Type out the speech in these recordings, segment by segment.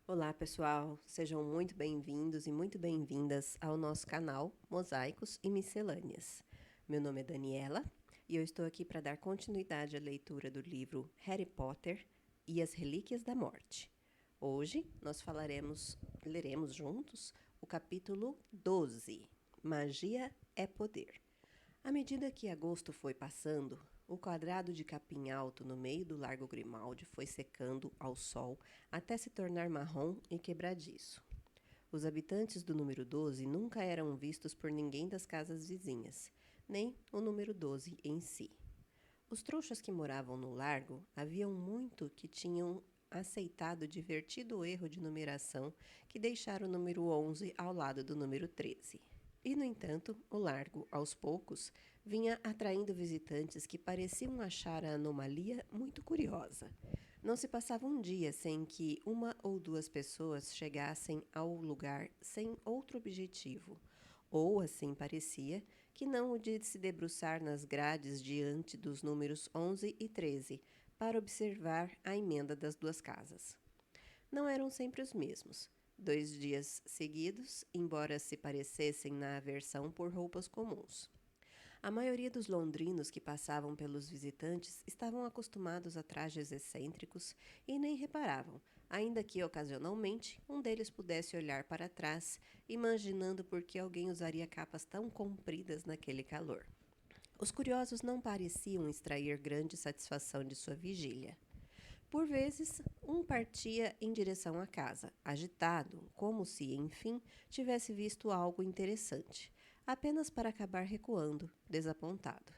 Olá, pessoal! Sejam muito bem-vindos e muito bem-vindas ao nosso canal Mosaicos e Miscelâneas. Meu nome é Daniela e eu estou aqui para dar continuidade à leitura do livro Harry Potter e as Relíquias da Morte. Hoje nós leremos juntos o capítulo 12, Magia é Poder. À medida que agosto foi passando, o quadrado de capim alto no meio do Largo Grimaldi foi secando ao sol até se tornar marrom e quebradiço. Os habitantes do número 12 nunca eram vistos por ninguém das casas vizinhas, nem o número 12 em si. Os trouxas que moravam no largo haviam muito que tinham aceitado o divertido erro de numeração que deixara o número 11 ao lado do número 13. E, no entanto, o largo, aos poucos, vinha atraindo visitantes que pareciam achar a anomalia muito curiosa. Não se passava um dia sem que uma ou duas pessoas chegassem ao lugar sem outro objetivo, ou, assim parecia, que não o de se debruçar nas grades diante dos números 11 e 13 para observar a emenda das duas casas. Não eram sempre os mesmos. 2 dias seguidos, embora se parecessem na aversão por roupas comuns. A maioria dos londrinos que passavam pelos visitantes estavam acostumados a trajes excêntricos e nem reparavam, ainda que ocasionalmente um deles pudesse olhar para trás, imaginando por que alguém usaria capas tão compridas naquele calor. Os curiosos não pareciam extrair grande satisfação de sua vigília. Por vezes, um partia em direção à casa, agitado, como se, enfim, tivesse visto algo interessante, apenas para acabar recuando, desapontado.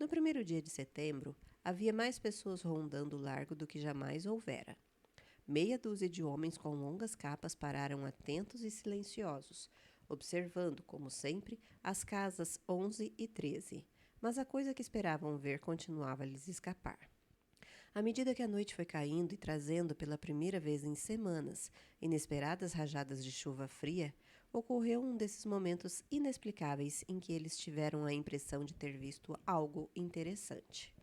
No primeiro dia de setembro, havia mais pessoas rondando o largo do que jamais houvera. Meia dúzia de homens com longas capas pararam atentos e silenciosos, observando, como sempre, as casas 11 e 13, mas a coisa que esperavam ver continuava a lhes escapar. À medida que a noite foi caindo e trazendo pela primeira vez em semanas inesperadas rajadas de chuva fria, ocorreu um desses momentos inexplicáveis em que eles tiveram a impressão de ter visto algo interessante.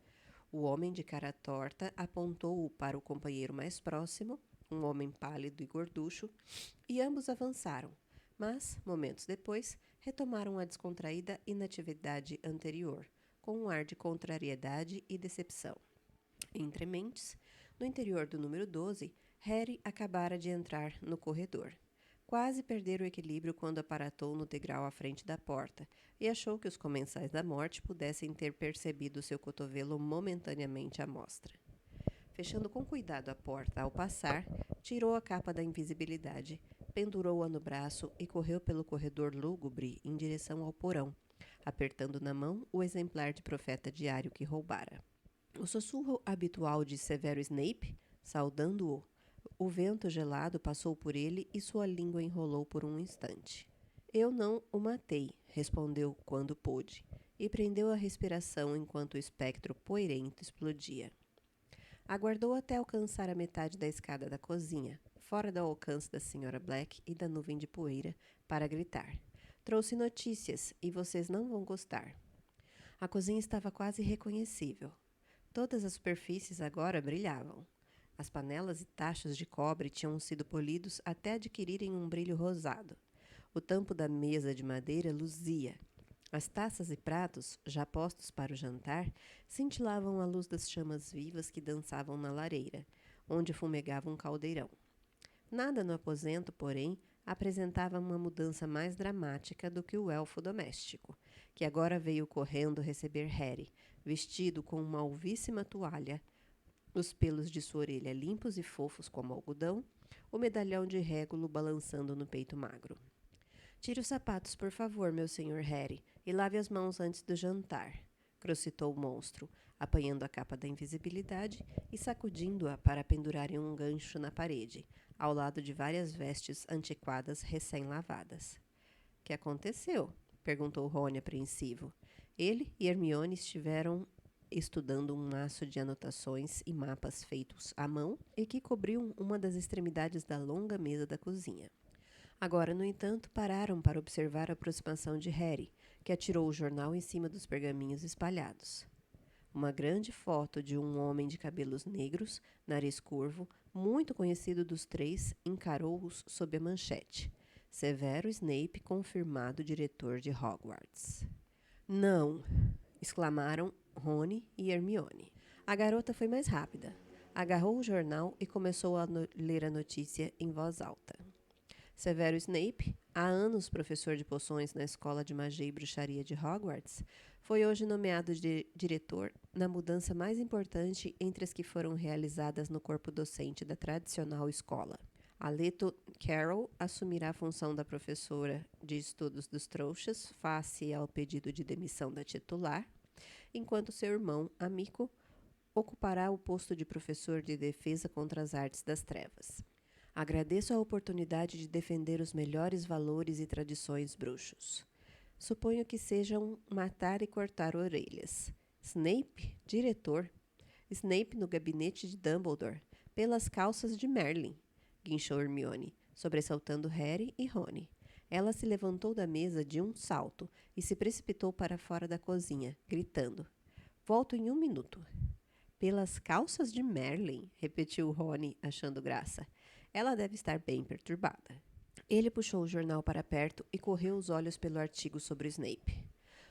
O homem de cara torta apontou-o para o companheiro mais próximo, um homem pálido e gorducho, e ambos avançaram, mas, momentos depois, retomaram a descontraída inatividade anterior, com um ar de contrariedade e decepção. Entre mentes, no interior do número 12, Harry acabara de entrar no corredor. Quase perdera o equilíbrio quando aparatou no degrau à frente da porta e achou que os comensais da morte pudessem ter percebido seu cotovelo momentaneamente à mostra. Fechando com cuidado a porta ao passar, tirou a capa da invisibilidade, pendurou-a no braço e correu pelo corredor lúgubre em direção ao porão, apertando na mão o exemplar de profeta diário que roubara. O sussurro habitual de Severo Snape, saudando-o, o vento gelado passou por ele e sua língua enrolou por um instante. Eu não o matei, respondeu quando pôde, e prendeu a respiração enquanto o espectro poeirento explodia. Aguardou até alcançar a metade da escada da cozinha, fora do alcance da Sra. Black e da nuvem de poeira, para gritar. Trouxe notícias, e vocês não vão gostar. A cozinha estava quase irreconhecível. Todas as superfícies agora brilhavam. As panelas e tachos de cobre tinham sido polidos até adquirirem um brilho rosado. O tampo da mesa de madeira luzia. As taças e pratos, já postos para o jantar, cintilavam à luz das chamas vivas que dançavam na lareira, onde fumegava um caldeirão. Nada no aposento, porém, apresentava uma mudança mais dramática do que o elfo doméstico, que agora veio correndo receber Harry, vestido com uma alvíssima toalha, os pelos de sua orelha limpos e fofos como algodão, o medalhão de régulo balançando no peito magro. Tire os sapatos, por favor, meu senhor Harry, e lave as mãos antes do jantar, crocitou o monstro, apanhando a capa da invisibilidade e sacudindo-a para pendurar em um gancho na parede, ao lado de várias vestes antiquadas recém-lavadas. Que aconteceu? Perguntou Rony apreensivo. Ele e Hermione estiveram estudando um maço de anotações e mapas feitos à mão e que cobriam uma das extremidades da longa mesa da cozinha. Agora, no entanto, pararam para observar a aproximação de Harry, que atirou o jornal em cima dos pergaminhos espalhados. Uma grande foto de um homem de cabelos negros, nariz curvo, muito conhecido dos três, encarou-os sob a manchete: Severo Snape confirmado diretor de Hogwarts. Não! Exclamaram Rony e Hermione. A garota foi mais rápida. Agarrou o jornal e começou a ler a notícia em voz alta. Severo Snape, há anos professor de poções na Escola de Magia e Bruxaria de Hogwarts, foi hoje nomeado diretor na mudança mais importante entre as que foram realizadas no corpo docente da tradicional escola. A Leto Carroll assumirá a função da professora de estudos dos trouxas, face ao pedido de demissão da titular, enquanto seu irmão, Amico, ocupará o posto de professor de defesa contra as artes das trevas. Agradeço a oportunidade de defender os melhores valores e tradições bruxos. Suponho que sejam matar e cortar orelhas. Snape, diretor. Snape no gabinete de Dumbledore, pelas calças de Merlin, guinchou Hermione, sobressaltando Harry e Rony. Ela se levantou da mesa de um salto e se precipitou para fora da cozinha, gritando: Volto em 1 minuto. Pelas calças de Merlin, repetiu Rony, achando graça. Ela deve estar bem perturbada. Ele puxou o jornal para perto e correu os olhos pelo artigo sobre Snape.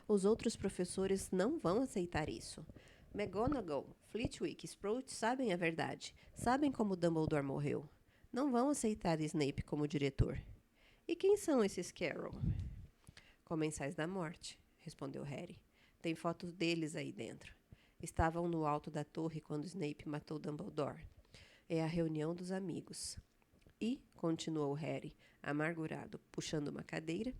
Os outros professores não vão aceitar isso. McGonagall, Flitwick e Sprout sabem a verdade. Sabem como Dumbledore morreu. Não vão aceitar Snape como diretor. E quem são esses Carroll? Comensais da morte, respondeu Harry. Tem fotos deles aí dentro. Estavam no alto da torre quando Snape matou Dumbledore. É a reunião dos amigos. E, continuou Harry, amargurado, puxando uma cadeira,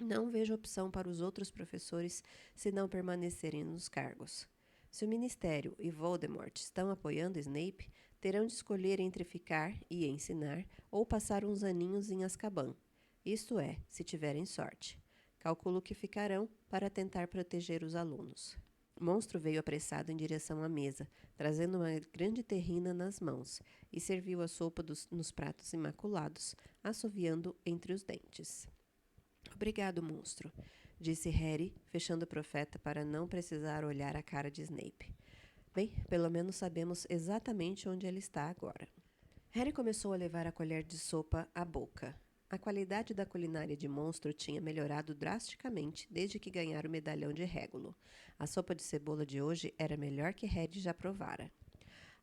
não vejo opção para os outros professores se não permanecerem nos cargos. Se o Ministério e Voldemort estão apoiando Snape, terão de escolher entre ficar e ensinar ou passar uns aninhos em Azkaban. Isto é, se tiverem sorte. Calculo que ficarão para tentar proteger os alunos. O monstro veio apressado em direção à mesa, trazendo uma grande terrina nas mãos, e serviu a sopa nos pratos imaculados, assoviando entre os dentes. Obrigado, monstro, disse Harry, fechando o profeta para não precisar olhar a cara de Snape. Bem, pelo menos sabemos exatamente onde ele está agora. Harry começou a levar a colher de sopa à boca. A qualidade da culinária de Monstro tinha melhorado drasticamente desde que ganhara o medalhão de Régulo. A sopa de cebola de hoje era melhor que Harry já provara.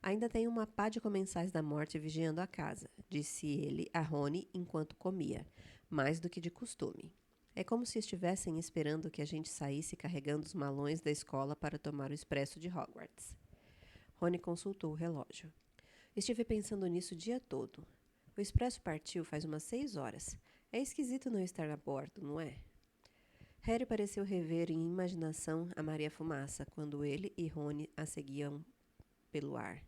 Ainda tem uma pá de comensais da morte vigiando a casa, disse ele a Rony enquanto comia, mais do que de costume. É como se estivessem esperando que a gente saísse carregando os malões da escola para tomar o expresso de Hogwarts. Rony consultou o relógio. Estive pensando nisso o dia todo. O expresso partiu faz umas 6 horas. É esquisito não estar a bordo, não é? Harry pareceu rever em imaginação a Maria Fumaça, quando ele e Rony a seguiam pelo ar,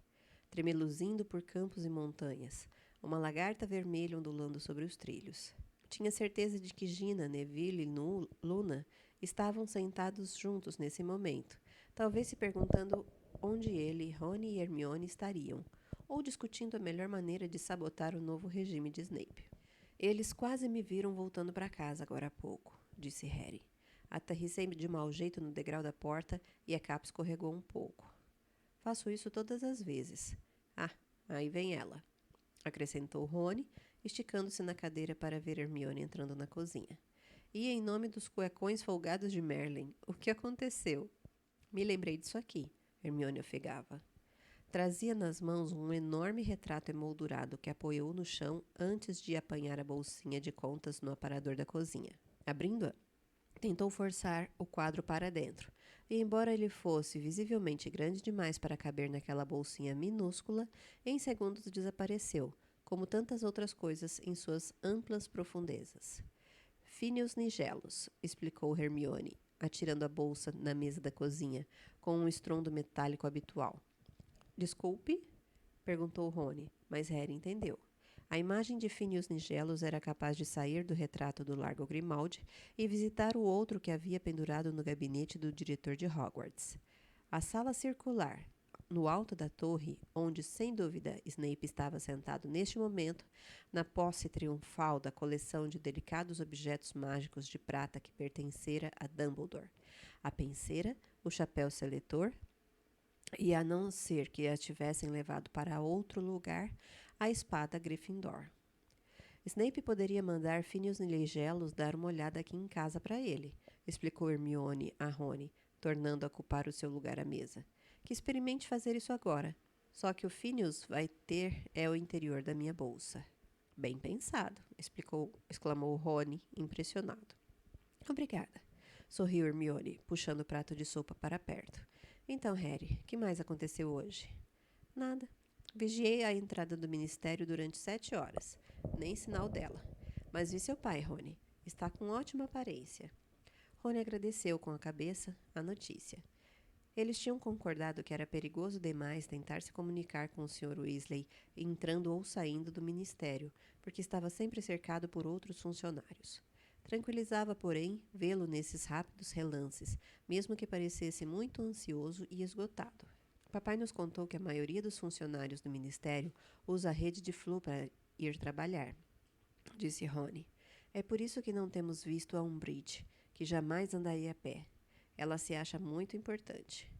tremeluzindo por campos e montanhas, uma lagarta vermelha ondulando sobre os trilhos. Tinha certeza de que Gina, Neville e Luna estavam sentados juntos nesse momento, talvez se perguntando onde ele, Rony e Hermione estariam, ou discutindo a melhor maneira de sabotar o novo regime de Snape. Eles quase me viram voltando para casa agora há pouco, disse Harry. Aterrissei de mau jeito no degrau da porta e a capa escorregou um pouco. Faço isso todas as vezes. Ah, aí vem ela, acrescentou Rony, esticando-se na cadeira para ver Hermione entrando na cozinha. E em nome dos cuecões folgados de Merlin, o que aconteceu? Me lembrei disso aqui, Hermione ofegava. Trazia nas mãos um enorme retrato emoldurado que apoiou no chão antes de apanhar a bolsinha de contas no aparador da cozinha. Abrindo-a, tentou forçar o quadro para dentro, e embora ele fosse visivelmente grande demais para caber naquela bolsinha minúscula, em segundos desapareceu, como tantas outras coisas em suas amplas profundezas. Phineas Nigelos, explicou Hermione, atirando a bolsa na mesa da cozinha, com um estrondo metálico habitual. Desculpe? Perguntou Rony, mas Harry entendeu. A imagem de Phineas Nigelos era capaz de sair do retrato do Largo Grimaldi e visitar o outro que havia pendurado no gabinete do diretor de Hogwarts. A sala circular, no alto da torre, onde, sem dúvida, Snape estava sentado neste momento, na posse triunfal da coleção de delicados objetos mágicos de prata que pertencera a Dumbledore. A penseira, o chapéu seletor, e a não ser que a tivessem levado para outro lugar, a espada Gryffindor. Snape poderia mandar Phineas Nigellus dar uma olhada aqui em casa para ele, explicou Hermione a Rony, tornando a ocupar o seu lugar à mesa. Que experimente fazer isso agora. Só que o Phineas vai ter o interior da minha bolsa. Bem pensado, exclamou Rony, impressionado. Obrigada, sorriu Hermione, puxando o prato de sopa para perto. Então, Harry, que mais aconteceu hoje? Nada. Vigiei a entrada do ministério durante 7 horas. Nem sinal dela. Mas vi seu pai, Rony. Está com ótima aparência. Rony agradeceu com a cabeça a notícia. Eles tinham concordado que era perigoso demais tentar se comunicar com o Sr. Weasley entrando ou saindo do ministério, porque estava sempre cercado por outros funcionários. Tranquilizava, porém, vê-lo nesses rápidos relances, mesmo que parecesse muito ansioso e esgotado. Papai nos contou que a maioria dos funcionários do ministério usa a rede de Flu para ir trabalhar, disse Rony. É por isso que não temos visto a Umbridge, que jamais andaria a pé. Ela se acha muito importante.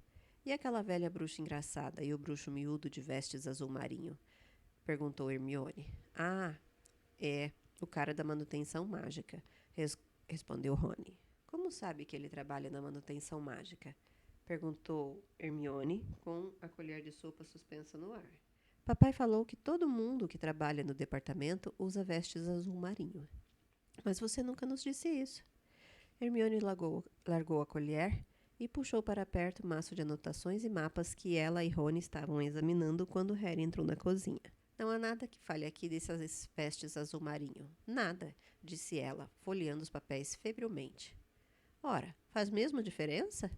E aquela velha bruxa engraçada e o bruxo miúdo de vestes azul marinho? Perguntou Hermione. Ah, é, o cara da manutenção mágica, respondeu Rony. Como sabe que ele trabalha na manutenção mágica? Perguntou Hermione, com a colher de sopa suspensa no ar. Papai falou que todo mundo que trabalha no departamento usa vestes azul marinho. Mas você nunca nos disse isso. Hermione largou a colher e puxou para perto o maço de anotações e mapas que ela e Rony estavam examinando quando Harry entrou na cozinha. Não há nada que fale aqui dessas vestes azul marinho. Nada, disse ela, folheando os papéis febrilmente. Ora, faz mesmo diferença?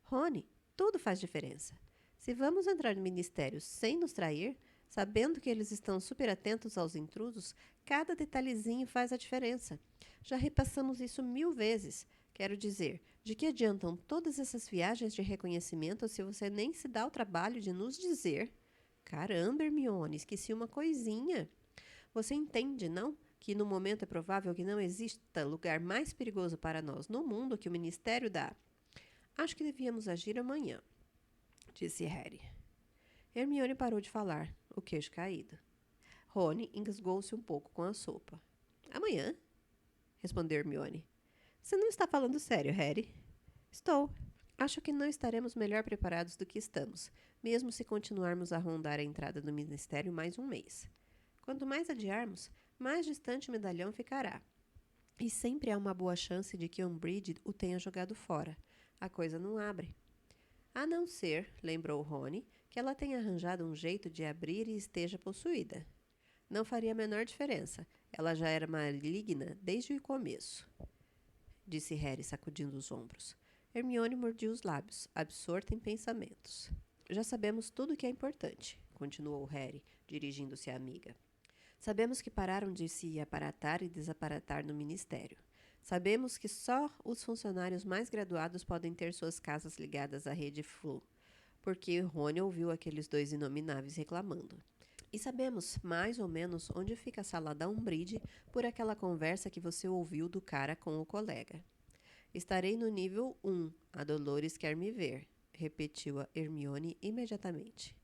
Rony, tudo faz diferença. Se vamos entrar no ministério sem nos trair, sabendo que eles estão super atentos aos intrusos, cada detalhezinho faz a diferença. Já repassamos isso 1000 vezes. Quero dizer, de que adiantam todas essas viagens de reconhecimento se você nem se dá o trabalho de nos dizer? Caramba, Hermione, esqueci uma coisinha. Você entende, não? Que no momento é provável que não exista lugar mais perigoso para nós no mundo que o Ministério da... Acho que devíamos agir amanhã, disse Harry. Hermione parou de falar, o queixo caído. Rony engasgou-se um pouco com a sopa. Amanhã? Respondeu Hermione. Você não está falando sério, Harry? Estou. Acho que não estaremos melhor preparados do que estamos, mesmo se continuarmos a rondar a entrada do ministério mais um mês. Quanto mais adiarmos, mais distante o medalhão ficará. E sempre há uma boa chance de que Umbridge o tenha jogado fora. A coisa não abre. A não ser, lembrou Rony, que ela tenha arranjado um jeito de abrir e esteja possuída. Não faria a menor diferença. Ela já era maligna desde o começo, disse Harry, sacudindo os ombros. Hermione mordiu os lábios, absorta em pensamentos. Já sabemos tudo o que é importante, continuou Harry, dirigindo-se à amiga. Sabemos que pararam de se aparatar e desaparatar no ministério. Sabemos que só os funcionários mais graduados podem ter suas casas ligadas à rede Flu, porque Rony ouviu aqueles 2 inomináveis reclamando. E sabemos mais ou menos onde fica a sala da Umbridge por aquela conversa que você ouviu do cara com o colega. Estarei no nível 1, a Dolores quer me ver, repetiu a Hermione imediatamente.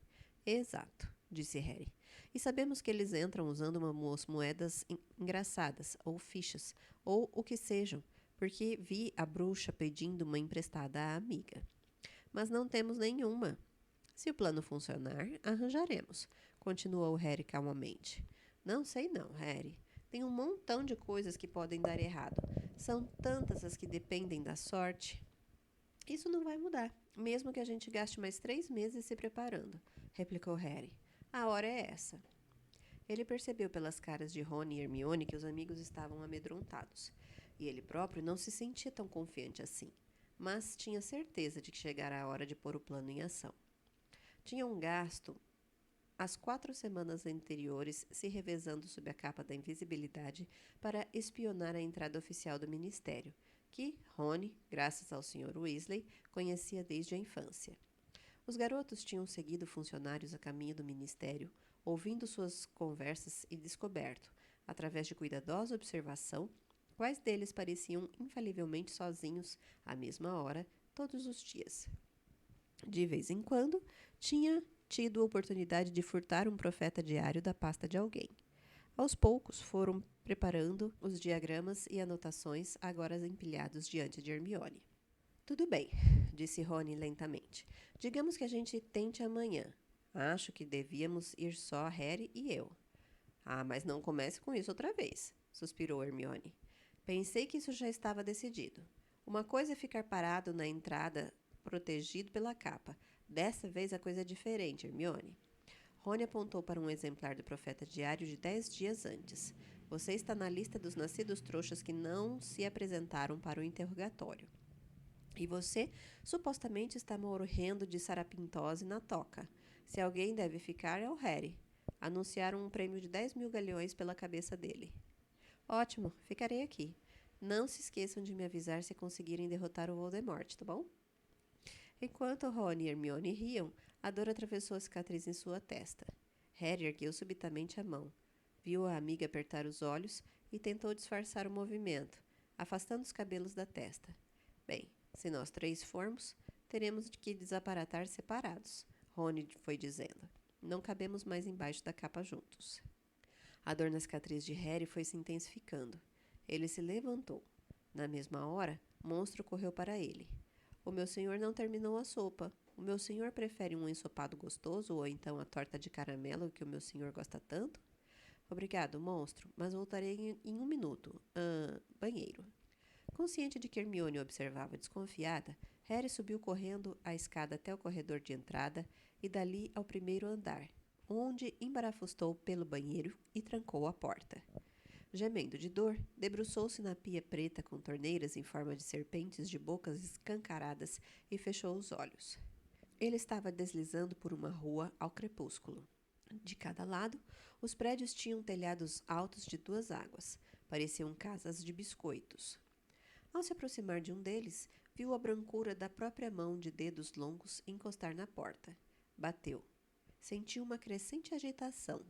Exato, disse Harry. E sabemos que eles entram usando umas moedas engraçadas, ou fichas, ou o que sejam, porque vi a bruxa pedindo uma emprestada à amiga. Mas não temos nenhuma. Se o plano funcionar, arranjaremos, continuou Harry calmamente. Não sei não, Harry. Tem um montão de coisas que podem dar errado. São tantas as que dependem da sorte. Isso não vai mudar, mesmo que a gente gaste mais 3 meses se preparando, replicou Harry. A hora é essa. Ele percebeu pelas caras de Rony e Hermione que os amigos estavam amedrontados, e ele próprio não se sentia tão confiante assim, mas tinha certeza de que chegara a hora de pôr o plano em ação. Tinham gasto as 4 semanas anteriores se revezando sob a capa da invisibilidade para espionar a entrada oficial do ministério, que Rony, graças ao Sr. Weasley, conhecia desde a infância. Os garotos tinham seguido funcionários a caminho do ministério, ouvindo suas conversas e descoberto, através de cuidadosa observação, quais deles pareciam infalivelmente sozinhos, à mesma hora, todos os dias. De vez em quando, tinha tido a oportunidade de furtar um profeta diário da pasta de alguém. Aos poucos, foram preparando os diagramas e anotações, agora empilhados diante de Hermione. Tudo bem, disse Rony lentamente. Digamos que a gente tente amanhã. Acho que devíamos ir só Harry e eu. Ah, mas não comece com isso outra vez, suspirou Hermione. Pensei que isso já estava decidido. Uma coisa é ficar parado na entrada, protegido pela capa. Dessa vez a coisa é diferente, Hermione. Rony apontou para um exemplar do Profeta Diário de 10 dias antes. Você está na lista dos nascidos trouxas que não se apresentaram para o interrogatório. E você, supostamente, está morrendo de sarapintose na toca. Se alguém deve ficar, é o Harry. Anunciaram um prêmio de 10 mil galeões pela cabeça dele. Ótimo, ficarei aqui. Não se esqueçam de me avisar se conseguirem derrotar o Voldemort, tá bom? Enquanto Rony e Hermione riam, a dor atravessou a cicatriz em sua testa. Harry ergueu subitamente a mão. Viu a amiga apertar os olhos e tentou disfarçar o movimento, afastando os cabelos da testa. Bem, se nós três formos, teremos de que desaparatar separados, Rony foi dizendo. Não cabemos mais embaixo da capa juntos. A dor na cicatriz de Harry foi se intensificando. Ele se levantou. Na mesma hora, Monstro correu para ele. O meu senhor não terminou a sopa. O meu senhor prefere um ensopado gostoso ou então a torta de caramelo que o meu senhor gosta tanto? Obrigado, monstro, mas voltarei em um minuto. Banheiro. Consciente de que Hermione o observava desconfiada, Harry subiu correndo a escada até o corredor de entrada e dali ao primeiro andar, onde embarafustou pelo banheiro e trancou a porta. Gemendo de dor, debruçou-se na pia preta com torneiras em forma de serpentes de bocas escancaradas e fechou os olhos. Ele estava deslizando por uma rua ao crepúsculo. De cada lado, os prédios tinham telhados altos de 2 águas. Pareciam casas de biscoitos. Ao se aproximar de um deles, viu a brancura da própria mão de dedos longos encostar na porta. Bateu. Sentiu uma crescente agitação.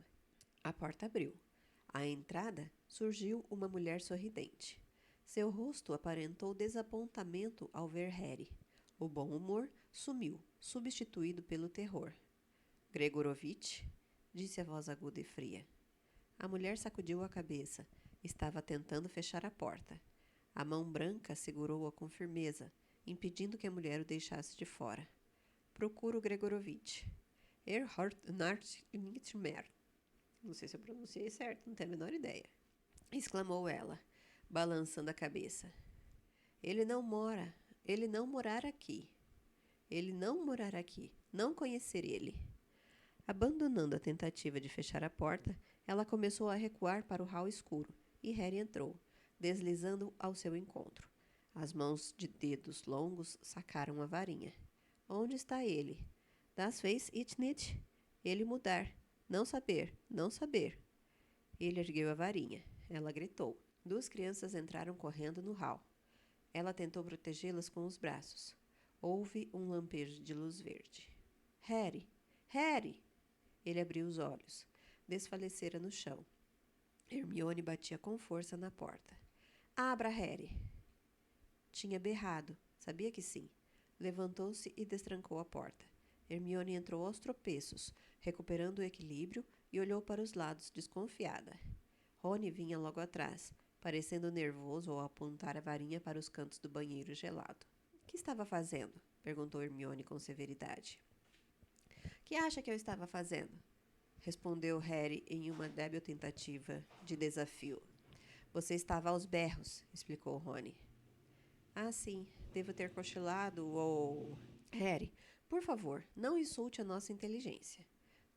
A porta abriu. À entrada, surgiu uma mulher sorridente. Seu rosto aparentou desapontamento ao ver Harry. O bom humor sumiu, substituído pelo terror. Gregorovitch, disse a voz aguda e fria. A mulher sacudiu a cabeça. Estava tentando fechar a porta. A mão branca segurou-a com firmeza, impedindo que a mulher o deixasse de fora. Procuro Gregorovitch. Nightmare. Não sei se eu pronunciei certo, não tenho a menor ideia. Exclamou ela, balançando a cabeça. Ele não morar aqui. Ele não morar aqui. Não conhecer ele. Abandonando a tentativa de fechar a porta, ela começou a recuar para o hall escuro, e Harry entrou, deslizando ao seu encontro. As mãos de dedos longos sacaram a varinha. Onde está ele? Das vez it nicht. Ele mudar. Não saber, não saber. Ele ergueu a varinha. Ela gritou. 2 crianças entraram correndo no hall. Ela tentou protegê-las com os braços. Houve um lampejo de luz verde. Harry! Harry! Ele abriu os olhos. Desfalecera no chão. Hermione batia com força na porta. Abra, Harry! Tinha berrado. Sabia que sim. Levantou-se e destrancou a porta. Hermione entrou aos tropeços, recuperando o equilíbrio e olhou para os lados, desconfiada. Rony vinha logo atrás, parecendo nervoso ao apontar a varinha para os cantos do banheiro gelado. — Que estava fazendo? Perguntou Hermione com severidade. — Que acha que eu estava fazendo? Respondeu Harry em uma débil tentativa de desafio. Você estava aos berros, explicou Rony. Ah, sim, devo ter cochilado ou... Harry, por favor, não insulte a nossa inteligência,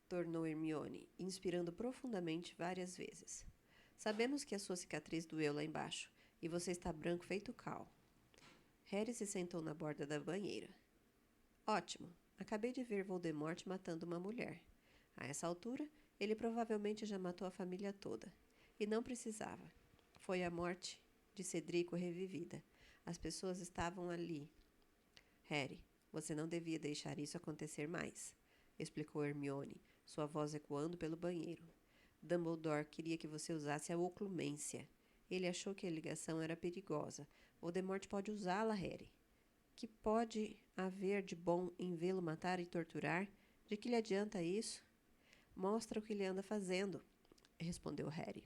tornou Hermione, inspirando profundamente várias vezes. Sabemos que a sua cicatriz doeu lá embaixo, e você está branco feito cal. Harry se sentou na borda da banheira. Ótimo, acabei de ver Voldemort matando uma mulher. A essa altura, ele provavelmente já matou a família toda. E não precisava. Foi a morte de Cedrico revivida. As pessoas estavam ali. Harry, você não devia deixar isso acontecer mais, explicou Hermione, sua voz ecoando pelo banheiro. Dumbledore queria que você usasse a oclumência. Ele achou que a ligação era perigosa. Voldemort pode usá-la, Harry. que pode haver de bom em vê-lo matar e torturar? De que lhe adianta isso? Mostra o que ele anda fazendo, respondeu Harry.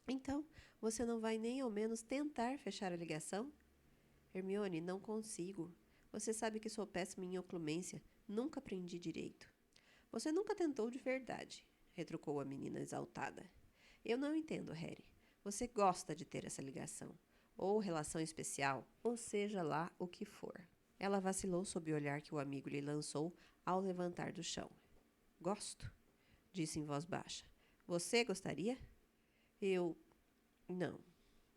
Então, você não vai nem ao menos tentar fechar a ligação? Hermione, não consigo. Você sabe que sou péssima em oclumência. Nunca aprendi direito. Você nunca tentou de verdade, retrucou a menina exaltada. Eu não entendo, Harry. Você gosta de ter essa ligação, ou relação especial, ou seja lá o que for. Ela vacilou sob o olhar que o amigo lhe lançou ao levantar do chão. Gosto, disse em voz baixa. Você gostaria? Eu... Não.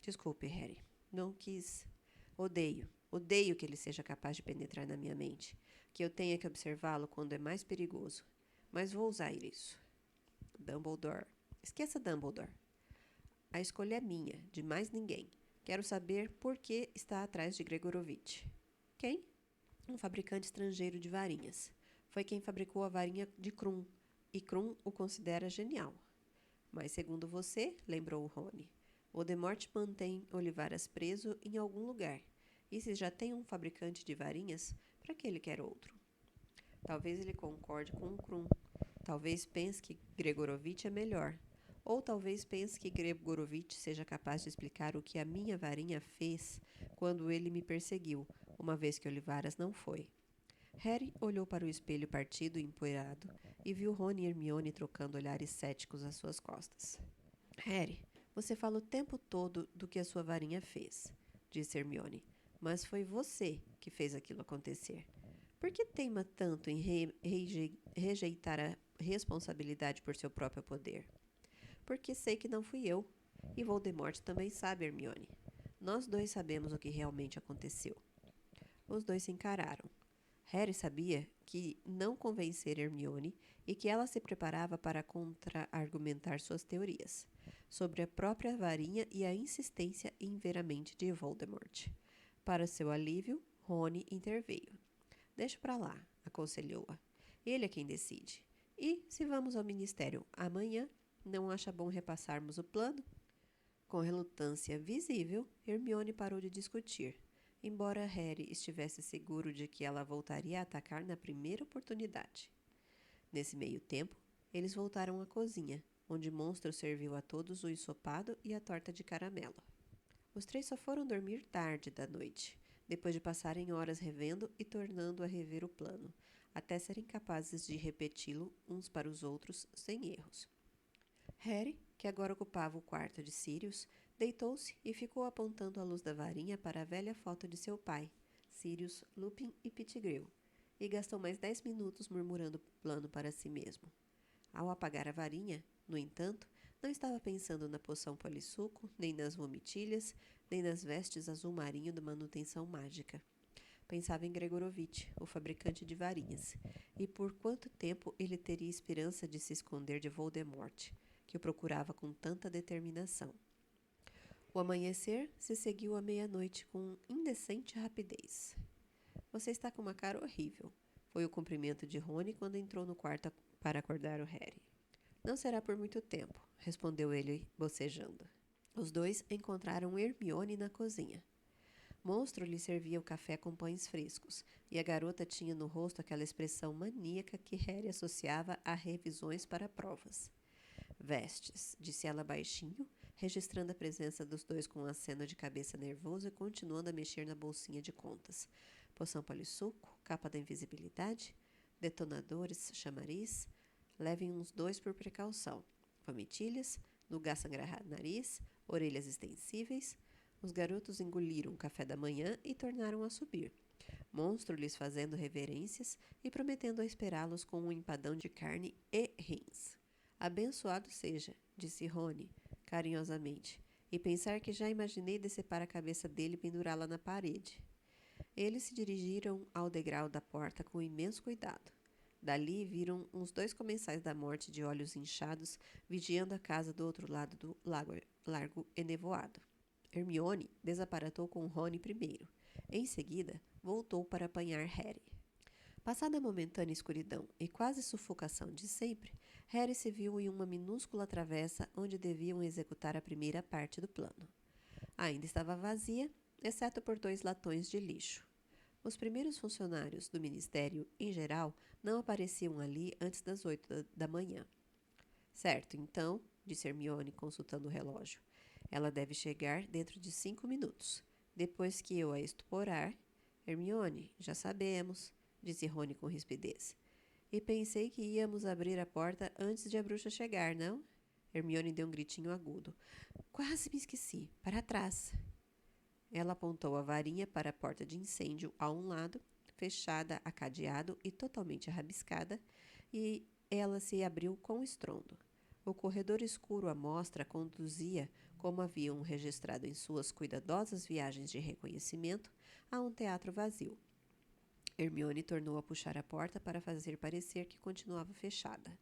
Desculpe, Harry. Não quis... Odeio que ele seja capaz de penetrar na minha mente, que eu tenha que observá-lo quando é mais perigoso. Mas vou usar isso. Dumbledore. Esqueça Dumbledore. A escolha é minha, de mais ninguém. Quero saber por que está atrás de Gregorovitch. Quem? Um fabricante estrangeiro de varinhas. Foi quem fabricou a varinha de Krum, e Krum o considera genial. Mas, segundo você, lembrou Rony, Voldemort mantém Olivaras preso em algum lugar. E se já tem um fabricante de varinhas, para que ele quer outro? Talvez ele concorde com o Krum. Talvez pense que Gregorovitch é melhor. Ou talvez pense que Gregorovitch seja capaz de explicar o que a minha varinha fez quando ele me perseguiu, uma vez que Olivaras não foi. Harry olhou para o espelho partido e empoeirado e viu Rony e Hermione trocando olhares céticos às suas costas. Harry, você fala o tempo todo do que a sua varinha fez, disse Hermione, mas foi você que fez aquilo acontecer. Por que teima tanto em rejeitar a responsabilidade por seu próprio poder? Porque sei que não fui eu, e Voldemort também sabe, Hermione. Nós dois sabemos o que realmente aconteceu. Os dois se encararam. Harry sabia que não convencer Hermione e que ela se preparava para contra-argumentar suas teorias sobre a própria varinha e a insistência em ver a mente de Voldemort. Para seu alívio, Rony interveio. Deixa pra lá, aconselhou-a. Ele é quem decide. E, se vamos ao ministério amanhã, não acha bom repassarmos o plano? Com relutância visível, Hermione parou de discutir, embora Harry estivesse seguro de que ela voltaria a atacar na primeira oportunidade. Nesse meio tempo, eles voltaram à cozinha, onde Monstro serviu a todos o ensopado e a torta de caramelo. Os três só foram dormir tarde da noite, depois de passarem horas revendo e tornando a rever o plano, até serem capazes de repeti-lo uns para os outros sem erros. Harry, que agora ocupava o quarto de Sirius, deitou-se e ficou apontando a luz da varinha para a velha foto de seu pai, Sirius, Lupin e Pettigrew, e gastou mais 10 minutos murmurando o plano para si mesmo. Ao apagar a varinha, no entanto, não estava pensando na poção polissuco, nem nas vomitilhas, nem nas vestes azul marinho da manutenção mágica. Pensava em Gregorovitch, o fabricante de varinhas, e por quanto tempo ele teria esperança de se esconder de Voldemort, que o procurava com tanta determinação. O amanhecer se seguiu à meia-noite com indecente rapidez. Você está com uma cara horrível, foi o cumprimento de Rony quando entrou no quarto para acordar o Harry. Não será por muito tempo, respondeu ele, bocejando. Os dois encontraram Hermione na cozinha. Monstro lhe servia o café com pães frescos, e a garota tinha no rosto aquela expressão maníaca que Harry associava a revisões para provas. Vestes, disse ela baixinho, registrando a presença dos dois com um aceno de cabeça nervoso e continuando a mexer na bolsinha de contas. Poção polissuco, capa da invisibilidade, detonadores, chamariz. Levem uns 2 por precaução. Vomitilhas, lugar sangrar nariz, orelhas extensíveis. Os garotos engoliram o café da manhã e tornaram a subir. Monstro lhes fazendo reverências e prometendo a esperá-los com um empadão de carne e rins. Abençoado seja, disse Rony, carinhosamente, e pensar que já imaginei decepar a cabeça dele e pendurá-la na parede. Eles se dirigiram ao degrau da porta com imenso cuidado. Dali viram uns 2 comensais da morte de olhos inchados vigiando a casa do outro lado do largo enevoado. Hermione desaparatou com Rony primeiro. Em seguida, voltou para apanhar Harry. Passada a momentânea escuridão e quase sufocação de sempre, Harry se viu em uma minúscula travessa onde deviam executar a primeira parte do plano. Ainda estava vazia, exceto por 2 latões de lixo. Os primeiros funcionários do ministério, em geral, não apareciam ali antes das 8 da manhã. Certo, então, disse Hermione, consultando o relógio. Ela deve chegar dentro de 5 minutos. Depois que eu a estuporar... Hermione, já sabemos, disse Rony com rispidez. E pensei que íamos abrir a porta antes de a bruxa chegar, não? Hermione deu um gritinho agudo. Quase me esqueci. Para trás. Ela apontou a varinha para a porta de incêndio a um lado, fechada a cadeado e totalmente rabiscada, e ela se abriu com estrondo. O corredor escuro à mostra conduzia, como haviam registrado em suas cuidadosas viagens de reconhecimento, a um teatro vazio. Hermione tornou a puxar a porta para fazer parecer que continuava fechada.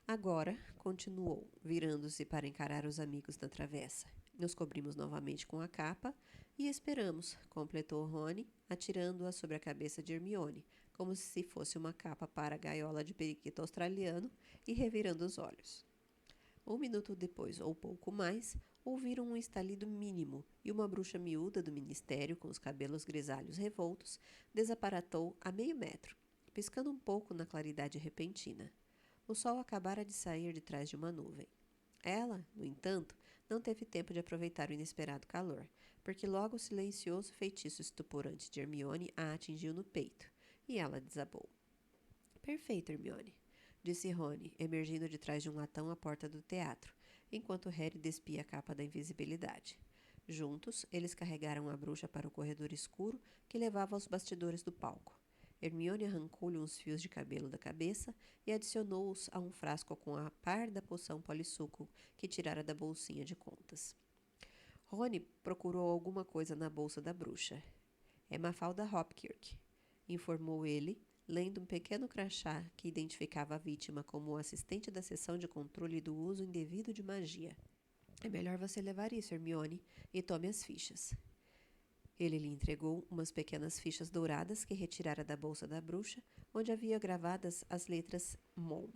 Agora, continuou, virando-se para encarar os amigos na travessa. Nos cobrimos novamente com a capa e esperamos, completou Rony, atirando-a sobre a cabeça de Hermione, como se fosse uma capa para a gaiola de periquito australiano, e revirando os olhos. 1 minuto depois, ou pouco mais, ouviram um estalido mínimo e uma bruxa miúda do ministério, com os cabelos grisalhos revoltos, desaparatou a meio metro, piscando um pouco na claridade repentina. O sol acabara de sair de trás de uma nuvem. Ela, no entanto, não teve tempo de aproveitar o inesperado calor, porque logo o silencioso feitiço estuporante de Hermione a atingiu no peito, e ela desabou. Perfeito, Hermione, disse Rony, emergindo de trás de um latão à porta do teatro, enquanto Harry despia a capa da invisibilidade. Juntos, eles carregaram a bruxa para o corredor escuro que levava aos bastidores do palco. Hermione arrancou-lhe uns fios de cabelo da cabeça e adicionou-os a um frasco com a par da poção polissuco que tirara da bolsinha de contas. Rony procurou alguma coisa na bolsa da bruxa. É Mafalda Hopkirk, informou ele, lendo um pequeno crachá que identificava a vítima como o assistente da seção de controle do uso indevido de magia. É melhor você levar isso, Hermione, e tome as fichas. Ele lhe entregou umas pequenas fichas douradas que retirara da bolsa da bruxa, onde havia gravadas as letras MON.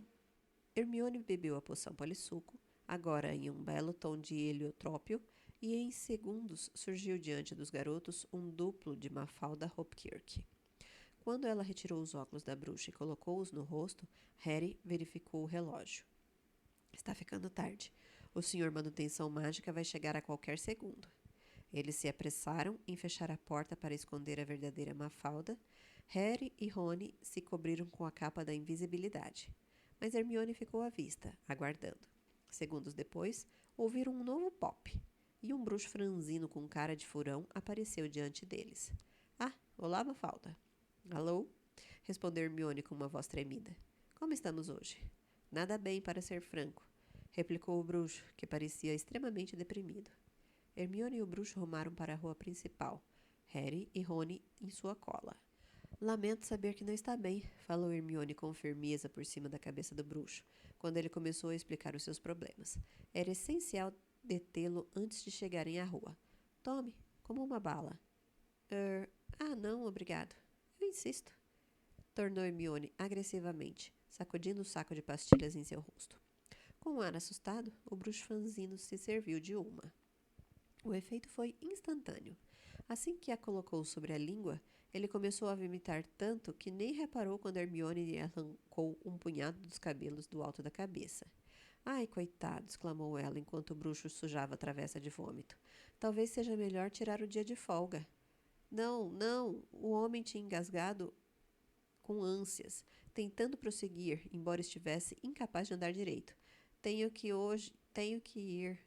Hermione bebeu a poção polissuco, agora em um belo tom de heliotrópio, e em segundos surgiu diante dos garotos um duplo de Mafalda Hopkirk. Quando ela retirou os óculos da bruxa e colocou-os no rosto, Harry verificou o relógio. Está ficando tarde. O senhor Manutenção Mágica vai chegar a qualquer segundo. Eles se apressaram em fechar a porta para esconder a verdadeira Mafalda. Harry e Rony se cobriram com a capa da invisibilidade. Mas Hermione ficou à vista, aguardando. Segundos depois, ouviram um novo pop, e um bruxo franzino com cara de furão apareceu diante deles. Ah, olá, Mafalda. Alô? Respondeu Hermione com uma voz tremida. Como estamos hoje? Nada bem, para ser franco, replicou o bruxo, que parecia extremamente deprimido. Hermione e o bruxo rumaram para a rua principal, Harry e Rony em sua cola. Lamento saber que não está bem, falou Hermione com firmeza por cima da cabeça do bruxo, quando ele começou a explicar os seus problemas. Era essencial detê-lo antes de chegarem à rua. Tome, como uma bala. Não, obrigado. Eu insisto, tornou Hermione agressivamente, sacudindo o saco de pastilhas em seu rosto. Com um ar assustado, o bruxo franzino se serviu de uma. O efeito foi instantâneo. Assim que a colocou sobre a língua, ele começou a vomitar tanto que nem reparou quando Hermione lhe arrancou um punhado dos cabelos do alto da cabeça. Ai, coitado, exclamou ela enquanto o bruxo sujava a travessa de vômito. Talvez seja melhor tirar o dia de folga. Não, não, o homem tinha engasgado com ânsias, tentando prosseguir, embora estivesse incapaz de andar direito. Tenho que ir.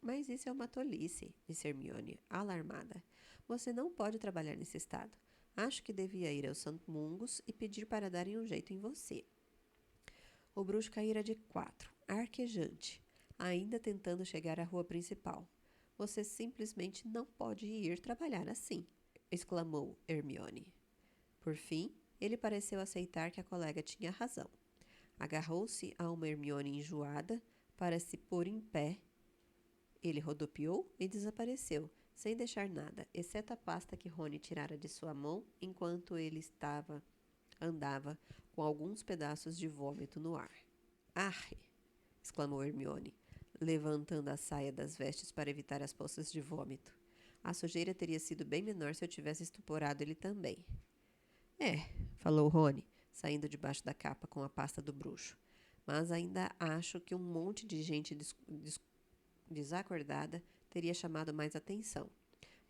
Mas isso é uma tolice, disse Hermione, alarmada. Você não pode trabalhar nesse estado. Acho que devia ir aos St. Mungus e pedir para darem um jeito em você. O bruxo caíra de 4, arquejante, ainda tentando chegar à rua principal. Você simplesmente não pode ir trabalhar assim, exclamou Hermione. Por fim, ele pareceu aceitar que a colega tinha razão. Agarrou-se a uma Hermione enjoada para se pôr em pé. Ele rodopiou e desapareceu, sem deixar nada, exceto a pasta que Rony tirara de sua mão enquanto ele andava com alguns pedaços de vômito no ar. Arre! Exclamou Hermione, levantando a saia das vestes para evitar as poças de vômito. A sujeira teria sido bem menor se eu tivesse estuporado ele também. É, falou Rony, saindo debaixo da capa com a pasta do bruxo. Mas ainda acho que um monte de gente desacordada teria chamado mais atenção.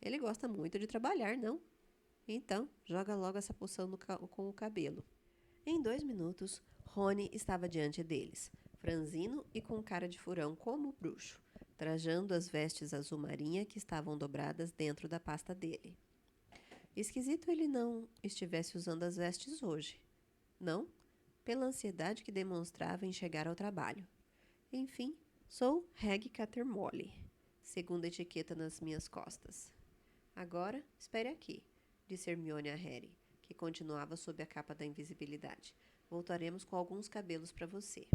Ele gosta muito de trabalhar, não? Então, joga logo essa poção com o cabelo. Em 2 minutos, Rony estava diante deles, franzino e com cara de furão como o bruxo, trajando as vestes azul marinha que estavam dobradas dentro da pasta dele. Esquisito ele não estivesse usando as vestes hoje. Não? Pela ansiedade que demonstrava em chegar ao trabalho. Enfim, sou Reg Cattermole, segundo a etiqueta nas minhas costas. Agora, espere aqui, disse Hermione a Harry, que continuava sob a capa da invisibilidade. Voltaremos com alguns cabelos para você.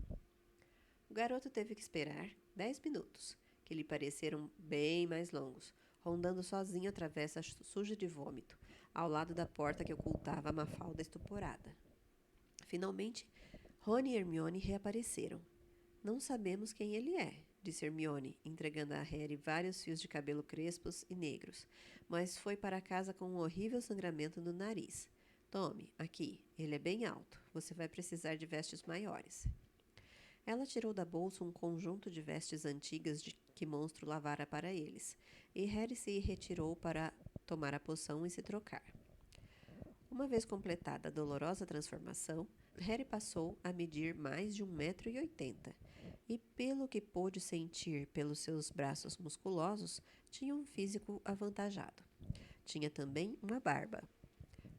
O garoto teve que esperar 10 minutos, que lhe pareceram bem mais longos, rondando sozinho a travessa suja de vômito, ao lado da porta que ocultava a Mafalda estuporada. Finalmente, Rony e Hermione reapareceram. Não sabemos quem ele é, disse Hermione, entregando a Harry vários fios de cabelo crespos e negros, mas foi para casa com um horrível sangramento no nariz. Tome, aqui, ele é bem alto. Você vai precisar de vestes maiores. Ela tirou da bolsa um conjunto de vestes antigas que Monstro lavara para eles, e Harry se retirou para tomar a poção e se trocar. Uma vez completada a dolorosa transformação, Harry passou a medir mais de 1,80 m e, pelo que pôde sentir pelos seus braços musculosos, tinha um físico avantajado. Tinha também uma barba.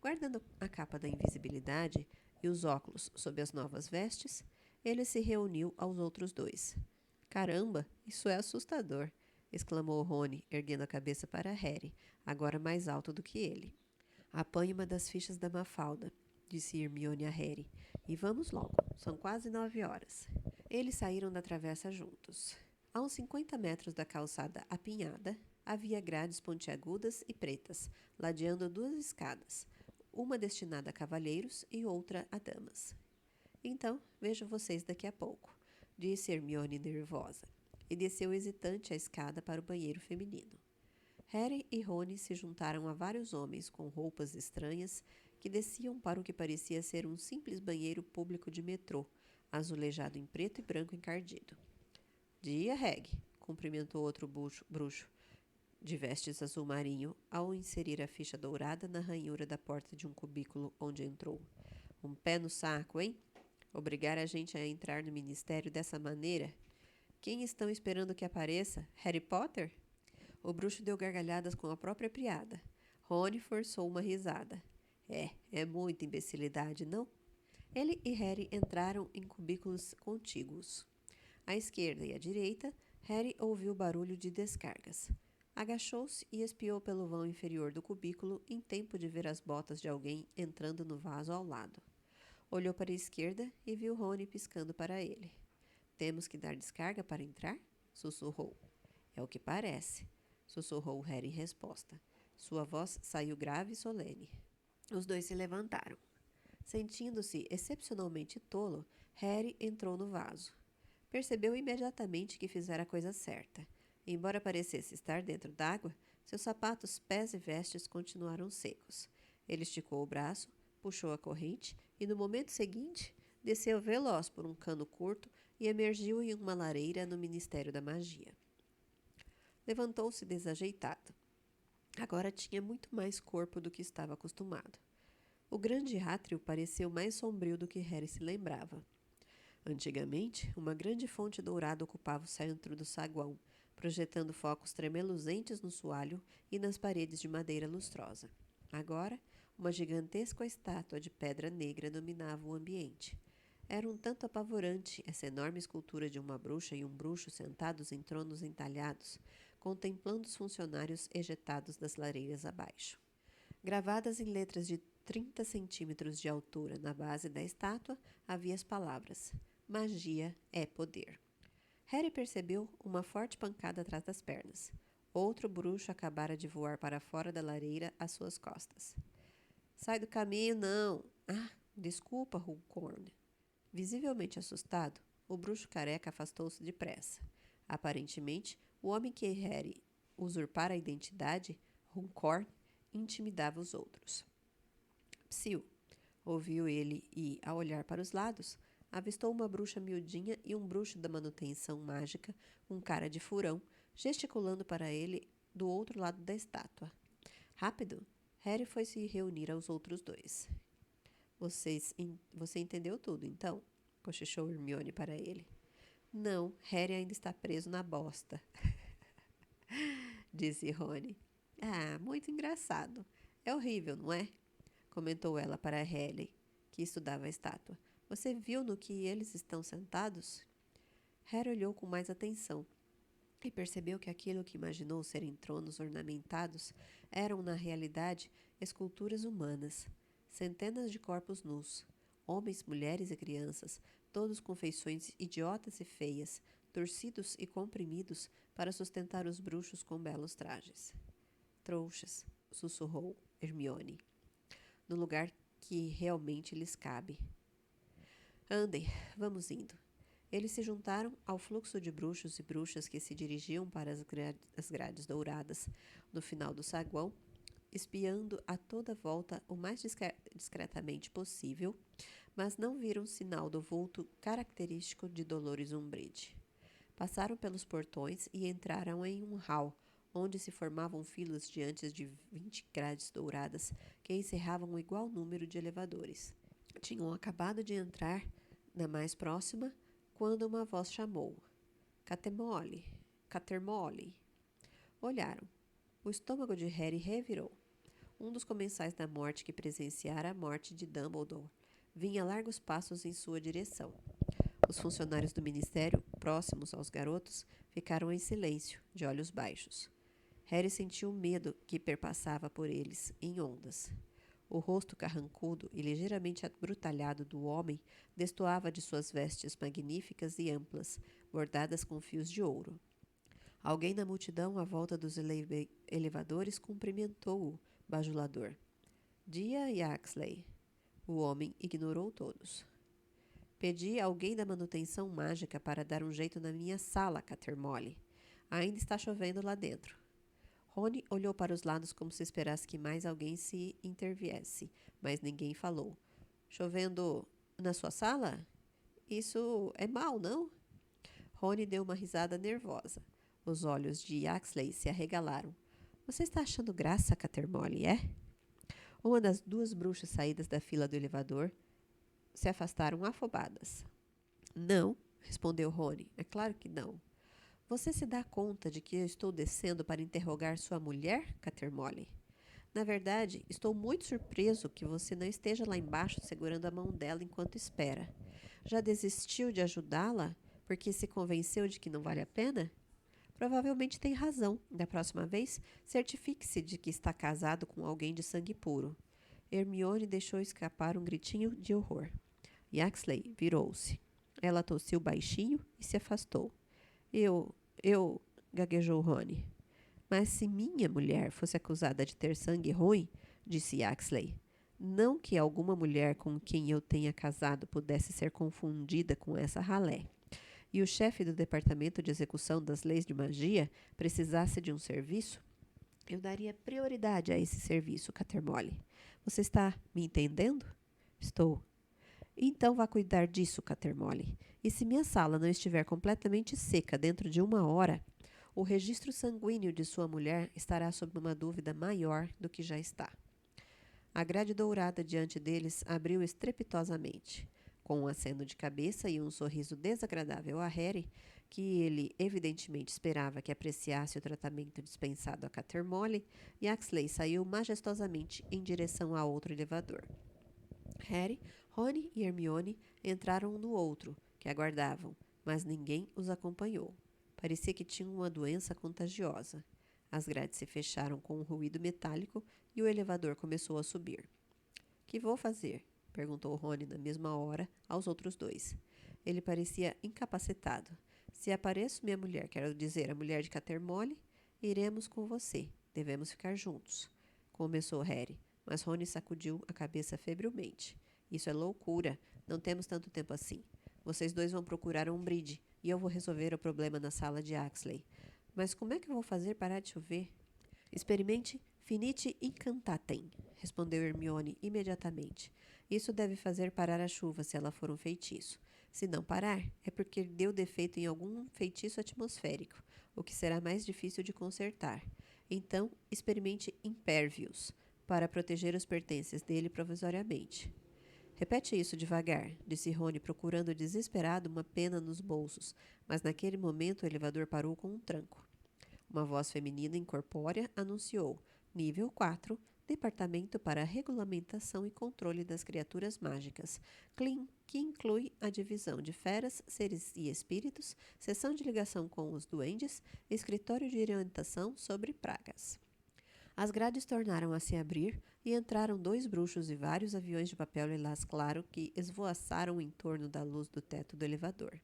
Guardando a capa da invisibilidade e os óculos sob as novas vestes, ele se reuniu aos outros dois. Caramba, isso é assustador, exclamou Rony, erguendo a cabeça para Harry, agora mais alto do que ele. Apanhe uma das fichas da Mafalda, disse Hermione a Harry, e vamos logo, são quase 9 horas. Eles saíram da travessa juntos. A uns 50 metros da calçada apinhada, havia grades pontiagudas e pretas, ladeando 2 escadas, uma destinada a cavalheiros e outra a damas. Então, vejo vocês daqui a pouco, disse Hermione nervosa, e desceu hesitante a escada para o banheiro feminino. Harry e Rony se juntaram a vários homens com roupas estranhas que desciam para o que parecia ser um simples banheiro público de metrô, azulejado em preto e branco encardido. Dia, Reg, cumprimentou outro bruxo, de vestes azul marinho, ao inserir a ficha dourada na ranhura da porta de um cubículo onde entrou. Um pé no saco, hein? Obrigar a gente a entrar no ministério dessa maneira? Quem estão esperando que apareça? Harry Potter? O bruxo deu gargalhadas com a própria piada. Rony forçou uma risada. É muita imbecilidade, não? Ele e Harry entraram em cubículos contíguos. À esquerda e à direita, Harry ouviu barulho de descargas. Agachou-se e espiou pelo vão inferior do cubículo em tempo de ver as botas de alguém entrando no vaso ao lado. Olhou para a esquerda e viu Rony piscando para ele. Temos que dar descarga para entrar? Sussurrou. É o que parece, sussurrou Harry em resposta. Sua voz saiu grave e solene. Os dois se levantaram. Sentindo-se excepcionalmente tolo, Harry entrou no vaso. Percebeu imediatamente que fizera a coisa certa. Embora parecesse estar dentro d'água, seus sapatos, pés e vestes continuaram secos. Ele esticou o braço, puxou a corrente e, no momento seguinte, desceu veloz por um cano curto e emergiu em uma lareira no Ministério da Magia. Levantou-se desajeitado. Agora tinha muito mais corpo do que estava acostumado. O grande átrio pareceu mais sombrio do que Harry se lembrava. Antigamente, uma grande fonte dourada ocupava o centro do saguão, projetando focos tremeluzentes no soalho e nas paredes de madeira lustrosa. Agora, uma gigantesca estátua de pedra negra dominava o ambiente. Era um tanto apavorante essa enorme escultura de uma bruxa e um bruxo sentados em tronos entalhados, contemplando os funcionários ejetados das lareiras abaixo. Gravadas em letras de 30 centímetros de altura na base da estátua, havia as palavras: Magia é poder. Harry percebeu uma forte pancada atrás das pernas. Outro bruxo acabara de voar para fora da lareira às suas costas. Sai do caminho, não! Ah, desculpa, Runcorn. Visivelmente assustado, o bruxo careca afastou-se depressa. Aparentemente, o homem que Harry usurpara a identidade Runcorn intimidava os outros. Psiu! Ouviu ele e, ao olhar para os lados, avistou uma bruxa miudinha e um bruxo da manutenção mágica, com cara de furão, gesticulando para ele do outro lado da estátua. Rápido, Harry foi se reunir aos outros dois. Você entendeu tudo, então? Cochichou Hermione para ele. Não, Harry ainda está preso na bosta, disse Rony. Ah, muito engraçado. É horrível, não é? Comentou ela para Harry, que estudava a estátua. Você viu no que eles estão sentados? Harry olhou com mais atenção e percebeu que aquilo que imaginou serem tronos ornamentados eram, na realidade, esculturas humanas. Centenas de corpos nus, homens, mulheres e crianças, todos com feições idiotas e feias, torcidos e comprimidos para sustentar os bruxos com belos trajes. Trouxas, sussurrou Hermione, no lugar que realmente lhes cabe. Andem, vamos indo. Eles se juntaram ao fluxo de bruxos e bruxas que se dirigiam para as grades douradas no final do saguão, espiando a toda volta o mais discretamente possível, mas não viram sinal do vulto característico de Dolores Umbridge. Passaram pelos portões e entraram em um hall, onde se formavam filas diante de 20 grades douradas que encerravam um igual número de elevadores. Tinham acabado de entrar na mais próxima, quando uma voz chamou. Catermole, Catermole. Olharam. O estômago de Harry revirou. Um dos comensais da morte que presenciara a morte de Dumbledore vinha a largos passos em sua direção. Os funcionários do ministério, próximos aos garotos, ficaram em silêncio, de olhos baixos. Harry sentiu o medo que perpassava por eles, em ondas. O rosto carrancudo e ligeiramente abrutalhado do homem destoava de suas vestes magníficas e amplas, bordadas com fios de ouro. Alguém na multidão à volta dos elevadores cumprimentou-o, bajulador. Dia Yaxley. O homem ignorou todos. Pedi a alguém da manutenção mágica para dar um jeito na minha sala, Catermole. Ainda está chovendo lá dentro. Rony olhou para os lados como se esperasse que mais alguém se interviesse, mas ninguém falou. Chovendo na sua sala? Isso é mal, não? Rony deu uma risada nervosa. Os olhos de Yaxley se arregalaram. Você está achando graça, Catermole, é? Uma das duas bruxas saídas da fila do elevador se afastaram afobadas. Não, respondeu Rony. É claro que não. Você se dá conta de que eu estou descendo para interrogar sua mulher, Catermole? Na verdade, estou muito surpreso que você não esteja lá embaixo segurando a mão dela enquanto espera. Já desistiu de ajudá-la porque se convenceu de que não vale a pena? Provavelmente tem razão. Da próxima vez, certifique-se de que está casado com alguém de sangue puro. Hermione deixou escapar um gritinho de horror. Yaxley virou-se. Ela tossiu baixinho e se afastou. Eu, gaguejou Rony. Mas se minha mulher fosse acusada de ter sangue ruim, disse Yaxley, não que alguma mulher com quem eu tenha casado pudesse ser confundida com essa ralé, e o chefe do departamento de execução das leis de magia precisasse de um serviço, eu daria prioridade a esse serviço, Catermole. Você está me entendendo? Estou. Então vá cuidar disso, Catermole. E se minha sala não estiver completamente seca dentro de 1 hora, o registro sanguíneo de sua mulher estará sob uma dúvida maior do que já está. A grade dourada diante deles abriu estrepitosamente. Com um aceno de cabeça e um sorriso desagradável a Harry, que ele evidentemente esperava que apreciasse o tratamento dispensado a Catermole, Yaxley saiu majestosamente em direção a outro elevador. Harry, Rony e Hermione entraram no outro, que aguardavam, mas ninguém os acompanhou. Parecia que tinham uma doença contagiosa. As grades se fecharam com um ruído metálico e o elevador começou a subir. Que vou fazer? Perguntou Rony na mesma hora aos outros dois. Ele parecia incapacitado. Se apareço minha mulher, quero dizer, a mulher de Catermole, iremos com você. Devemos ficar juntos. Começou Harry, mas Rony sacudiu a cabeça febrilmente. Isso é loucura. Não temos tanto tempo assim. Vocês dois vão procurar Umbridge e eu vou resolver o problema na sala de Yaxley. Mas como é que vou fazer parar de chover? Experimente Finite incantatem, respondeu Hermione imediatamente. Isso deve fazer parar a chuva se ela for um feitiço. Se não parar, é porque deu defeito em algum feitiço atmosférico, o que será mais difícil de consertar. Então, experimente Impervius, para proteger os pertences dele provisoriamente. Repete isso devagar, disse Rony, procurando desesperado uma pena nos bolsos, mas naquele momento o elevador parou com um tranco. Uma voz feminina incorpórea anunciou: Nível 4, Departamento para Regulamentação e Controle das Criaturas Mágicas, CLIM, que inclui a divisão de feras, seres e espíritos, seção de ligação com os duendes, escritório de orientação sobre pragas. As grades tornaram a se abrir e entraram 2 bruxos e vários aviões de papel lilás claro que esvoaçaram em torno da luz do teto do elevador.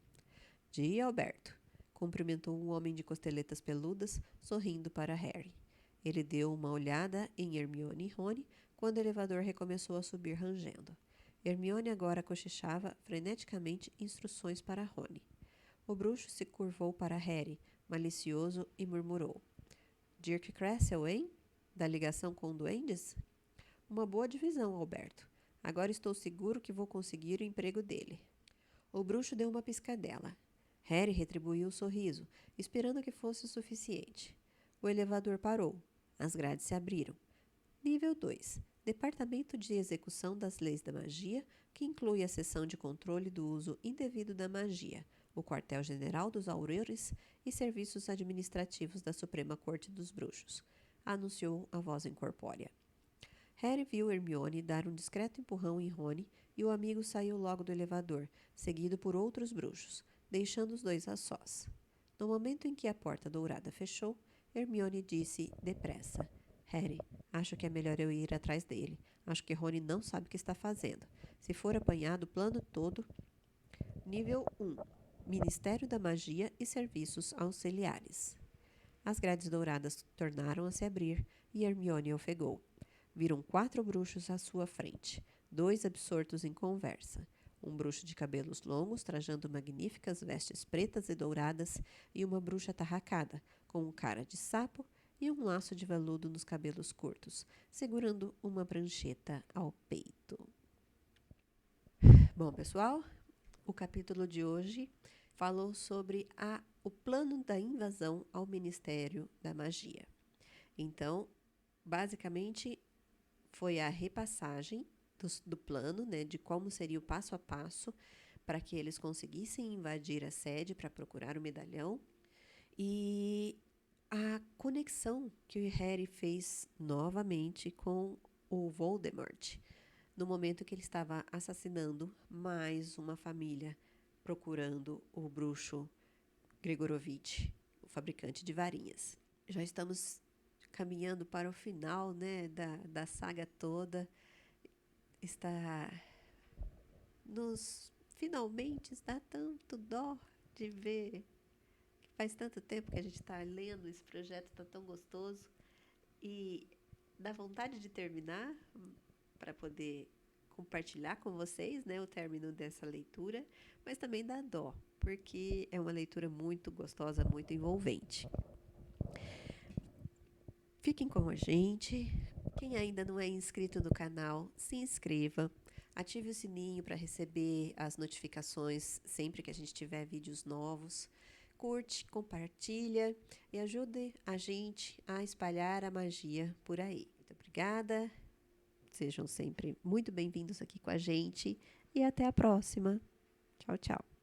Dia, Alberto, cumprimentou um homem de costeletas peludas, sorrindo para Harry. Ele deu uma olhada em Hermione e Rony quando o elevador recomeçou a subir rangendo. Hermione agora cochichava freneticamente instruções para Rony. O bruxo se curvou para Harry, malicioso, e murmurou: Dirk Crescel, hein? Da ligação com duendes? Uma boa divisão, Alberto. Agora estou seguro que vou conseguir o emprego dele. O bruxo deu uma piscadela. Harry retribuiu o sorriso, esperando que fosse o suficiente. O elevador parou. As grades se abriram. Nível 2. Departamento de Execução das Leis da Magia, que inclui a seção de controle do uso indevido da magia, o quartel-general dos Aurores e serviços administrativos da Suprema Corte dos Bruxos, anunciou a voz incorpórea. Harry viu Hermione dar um discreto empurrão em Rony e o amigo saiu logo do elevador, seguido por outros bruxos, deixando os dois a sós. No momento em que a porta dourada fechou, Hermione disse depressa: Harry, acho que é melhor eu ir atrás dele. Acho que Rony não sabe o que está fazendo. Se for apanhado o plano todo... Nível 1. Ministério da Magia e Serviços Auxiliares. As grades douradas tornaram a se abrir e Hermione ofegou. Viram 4 bruxos à sua frente, 2 absortos em conversa. Um bruxo de cabelos longos, trajando magníficas vestes pretas e douradas, e uma bruxa atarracada, com um cara de sapo e um laço de veludo nos cabelos curtos, segurando uma prancheta ao peito. Bom, pessoal, o capítulo de hoje falou sobre o plano da invasão ao Ministério da Magia. Então, basicamente, foi a repassagem do plano, né, de como seria o passo a passo para que eles conseguissem invadir a sede para procurar o medalhão e a conexão que o Harry fez novamente com o Voldemort no momento que ele estava assassinando mais uma família procurando o bruxo Gregorovitch, o fabricante de varinhas. Já estamos caminhando para o final, né, da saga toda. Está nos finalmente, dá tanto dó de ver que faz tanto tempo que a gente está lendo, esse projeto está tão gostoso e dá vontade de terminar para poder compartilhar com vocês, né, o término dessa leitura, mas também dá dó, porque é uma leitura muito gostosa, muito envolvente. Fiquem com a gente. Quem ainda não é inscrito no canal, se inscreva. Ative o sininho para receber as notificações sempre que a gente tiver vídeos novos. Curte, compartilha e ajude a gente a espalhar a magia por aí. Muito obrigada. Sejam sempre muito bem-vindos aqui com a gente e até a próxima. Tchau, tchau.